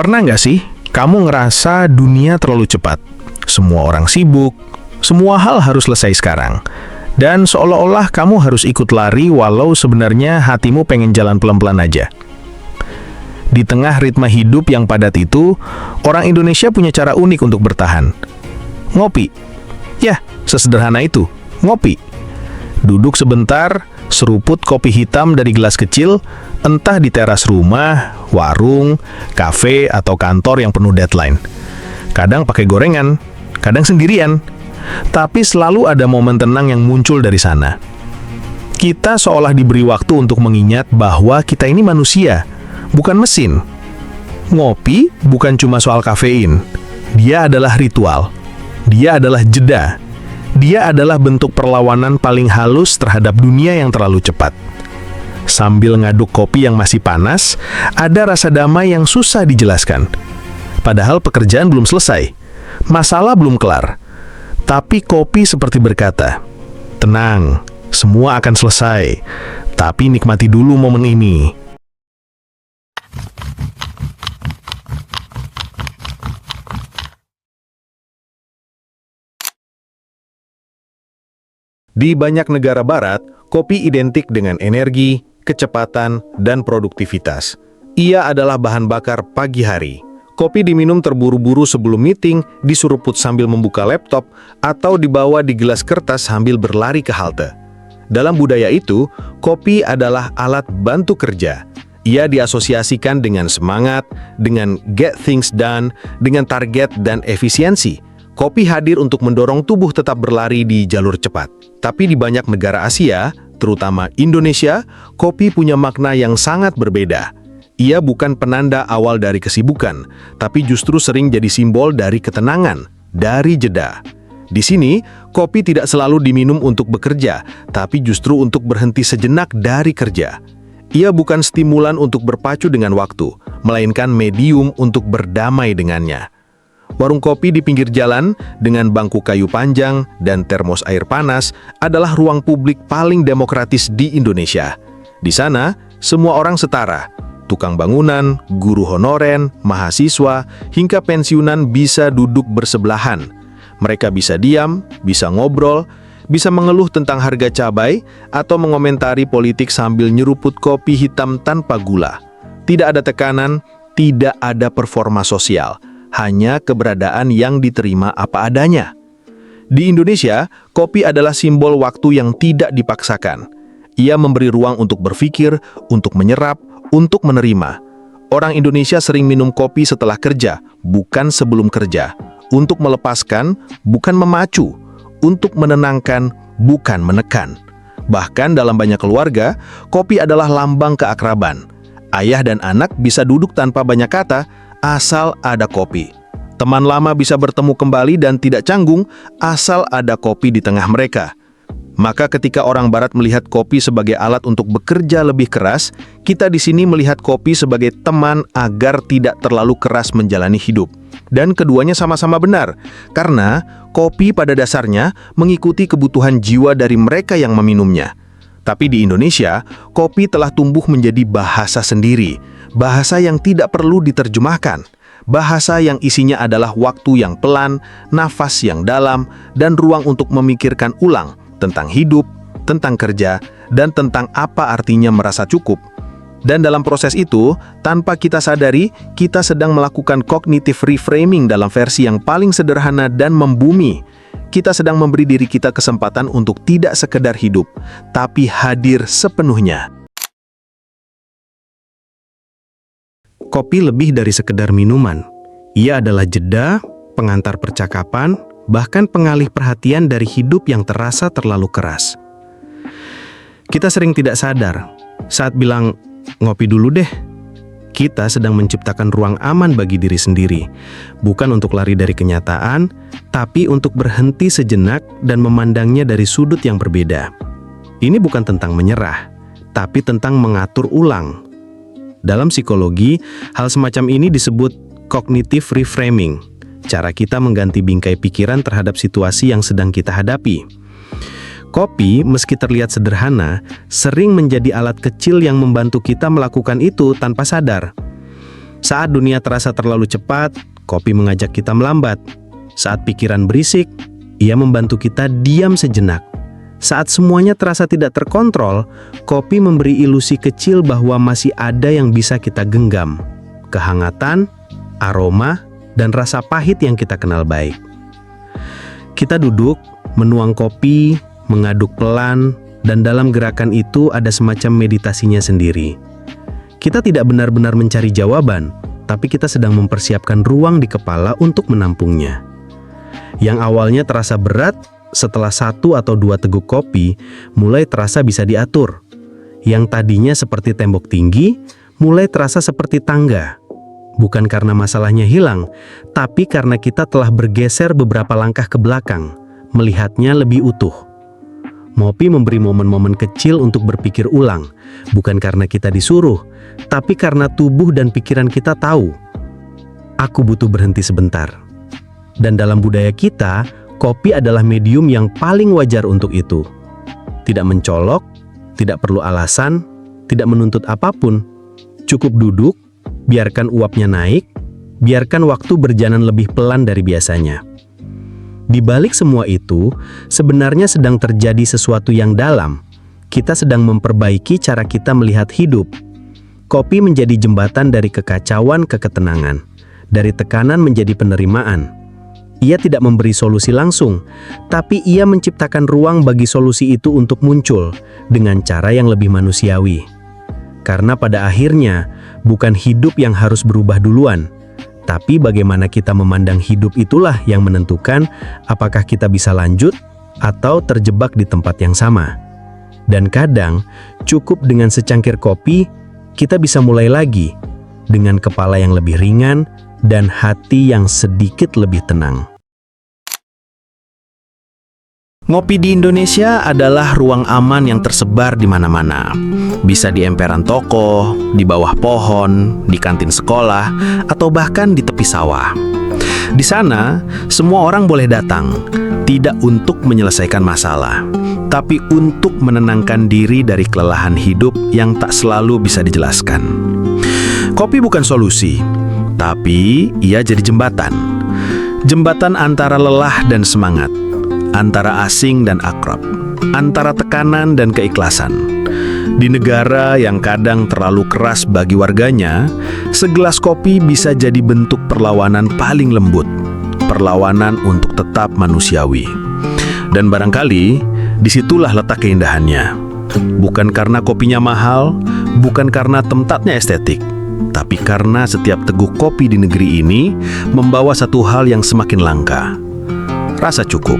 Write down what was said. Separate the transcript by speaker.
Speaker 1: Pernah nggak sih kamu ngerasa dunia terlalu cepat? Semua orang sibuk, semua hal harus selesai sekarang. Dan seolah-olah kamu harus ikut lari walau sebenarnya hatimu pengen jalan pelan-pelan aja. Di tengah ritme hidup yang padat itu, orang Indonesia punya cara unik untuk bertahan. Ngopi. Ya, sesederhana itu, ngopi. Duduk sebentar, seruput kopi hitam dari gelas kecil, entah di teras rumah, warung, kafe, atau kantor yang penuh deadline. Kadang pakai gorengan, kadang sendirian, tapi selalu ada momen tenang yang muncul dari sana. Kita seolah diberi waktu untuk mengingat bahwa kita ini manusia, bukan mesin. Ngopi bukan cuma soal kafein, dia adalah ritual, dia adalah jeda. Dia adalah bentuk perlawanan paling halus terhadap dunia yang terlalu cepat. Sambil ngaduk kopi yang masih panas, ada rasa damai yang susah dijelaskan. Padahal pekerjaan belum selesai, masalah belum kelar. Tapi kopi seperti berkata, "Tenang, semua akan selesai. Tapi nikmati dulu momen ini." Di banyak negara barat, kopi identik dengan energi, kecepatan, dan produktivitas. Ia adalah bahan bakar pagi hari. Kopi diminum terburu-buru sebelum meeting, diseruput sambil membuka laptop, atau dibawa di gelas kertas sambil berlari ke halte. Dalam budaya itu, kopi adalah alat bantu kerja. Ia diasosiasikan dengan semangat, dengan get things done, dengan target dan efisiensi. Kopi hadir untuk mendorong tubuh tetap berlari di jalur cepat. Tapi di banyak negara Asia, terutama Indonesia, kopi punya makna yang sangat berbeda. Ia bukan penanda awal dari kesibukan, tapi justru sering jadi simbol dari ketenangan, dari jeda. Di sini, kopi tidak selalu diminum untuk bekerja, tapi justru untuk berhenti sejenak dari kerja. Ia bukan stimulan untuk berpacu dengan waktu, melainkan medium untuk berdamai dengannya. Warung kopi di pinggir jalan dengan bangku kayu panjang dan termos air panas adalah ruang publik paling demokratis di Indonesia. Di sana, semua orang setara. Tukang bangunan, guru honorer, mahasiswa, hingga pensiunan bisa duduk bersebelahan. Mereka bisa diam, bisa ngobrol, bisa mengeluh tentang harga cabai, atau mengomentari politik sambil nyeruput kopi hitam tanpa gula. Tidak ada tekanan, tidak ada performa sosial. Hanya keberadaan yang diterima apa adanya. Di Indonesia, kopi adalah simbol waktu yang tidak dipaksakan. Ia memberi ruang untuk berpikir, untuk menyerap, untuk menerima. Orang Indonesia sering minum kopi setelah kerja, bukan sebelum kerja. Untuk melepaskan, bukan memacu. Untuk menenangkan, bukan menekan. Bahkan dalam banyak keluarga, kopi adalah lambang keakraban. Ayah dan anak bisa duduk tanpa banyak kata, asal ada kopi. Teman lama bisa bertemu kembali dan tidak canggung, asal ada kopi di tengah mereka. Maka ketika orang barat melihat kopi sebagai alat untuk bekerja lebih keras, kita di sini melihat kopi sebagai teman agar tidak terlalu keras menjalani hidup. Dan keduanya sama-sama benar, karena kopi pada dasarnya mengikuti kebutuhan jiwa dari mereka yang meminumnya. Tapi di Indonesia, kopi telah tumbuh menjadi bahasa sendiri. Bahasa yang tidak perlu diterjemahkan. Bahasa yang isinya adalah waktu yang pelan, nafas yang dalam, dan ruang untuk memikirkan ulang tentang hidup, tentang kerja, dan tentang apa artinya merasa cukup. Dan dalam proses itu, tanpa kita sadari, kita sedang melakukan cognitive reframing dalam versi yang paling sederhana dan membumi. Kita sedang memberi diri kita kesempatan untuk tidak sekedar hidup, tapi hadir sepenuhnya. Kopi lebih dari sekedar minuman. Ia adalah jeda, pengantar percakapan, bahkan pengalih perhatian dari hidup yang terasa terlalu keras. Kita sering tidak sadar, saat bilang, ngopi dulu deh, kita sedang menciptakan ruang aman bagi diri sendiri. Bukan untuk lari dari kenyataan, tapi untuk berhenti sejenak dan memandangnya dari sudut yang berbeda. Ini bukan tentang menyerah, tapi tentang mengatur ulang. Dalam psikologi, hal semacam ini disebut cognitive reframing, cara kita mengganti bingkai pikiran terhadap situasi yang sedang kita hadapi. Kopi, meski terlihat sederhana, sering menjadi alat kecil yang membantu kita melakukan itu tanpa sadar. Saat dunia terasa terlalu cepat, kopi mengajak kita melambat. Saat pikiran berisik, ia membantu kita diam sejenak. Saat semuanya terasa tidak terkontrol, kopi memberi ilusi kecil bahwa masih ada yang bisa kita genggam. Kehangatan, aroma, dan rasa pahit yang kita kenal baik. Kita duduk, menuang kopi, mengaduk pelan, dan dalam gerakan itu ada semacam meditasinya sendiri. Kita tidak benar-benar mencari jawaban, tapi kita sedang mempersiapkan ruang di kepala untuk menampungnya. Yang awalnya terasa berat, setelah 1 atau 2 teguk kopi, mulai terasa bisa diatur. Yang tadinya seperti tembok tinggi, mulai terasa seperti tangga. Bukan karena masalahnya hilang, tapi karena kita telah bergeser beberapa langkah ke belakang, melihatnya lebih utuh. Ngopi memberi momen-momen kecil untuk berpikir ulang, bukan karena kita disuruh, tapi karena tubuh dan pikiran kita tahu, aku butuh berhenti sebentar. Dan dalam budaya kita, kopi adalah medium yang paling wajar untuk itu. Tidak mencolok, tidak perlu alasan, tidak menuntut apapun. Cukup duduk, biarkan uapnya naik, biarkan waktu berjalan lebih pelan dari biasanya. Di balik semua itu, sebenarnya sedang terjadi sesuatu yang dalam. Kita sedang memperbaiki cara kita melihat hidup. Kopi menjadi jembatan dari kekacauan ke ketenangan, dari tekanan menjadi penerimaan. Ia tidak memberi solusi langsung, tapi ia menciptakan ruang bagi solusi itu untuk muncul dengan cara yang lebih manusiawi. Karena pada akhirnya, bukan hidup yang harus berubah duluan, tapi bagaimana kita memandang hidup itulah yang menentukan apakah kita bisa lanjut atau terjebak di tempat yang sama. Dan kadang, cukup dengan secangkir kopi, kita bisa mulai lagi dengan kepala yang lebih ringan dan hati yang sedikit lebih tenang. Ngopi di Indonesia adalah ruang aman yang tersebar di mana-mana. Bisa di emperan toko, di bawah pohon, di kantin sekolah, atau bahkan di tepi sawah. Di sana, semua orang boleh datang, tidak untuk menyelesaikan masalah, tapi untuk menenangkan diri dari kelelahan hidup yang tak selalu bisa dijelaskan. Kopi bukan solusi, tapi ia jadi jembatan. Jembatan antara lelah dan semangat, antara asing dan akrab, antara tekanan dan keikhlasan. Di negara yang kadang terlalu keras bagi warganya, segelas kopi bisa jadi bentuk perlawanan paling lembut, perlawanan untuk tetap manusiawi. Dan barangkali, disitulah letak keindahannya. Bukan karena kopinya mahal, bukan karena tempatnya estetik, tapi karena setiap teguk kopi di negeri ini membawa satu hal yang semakin langka: rasa cukup.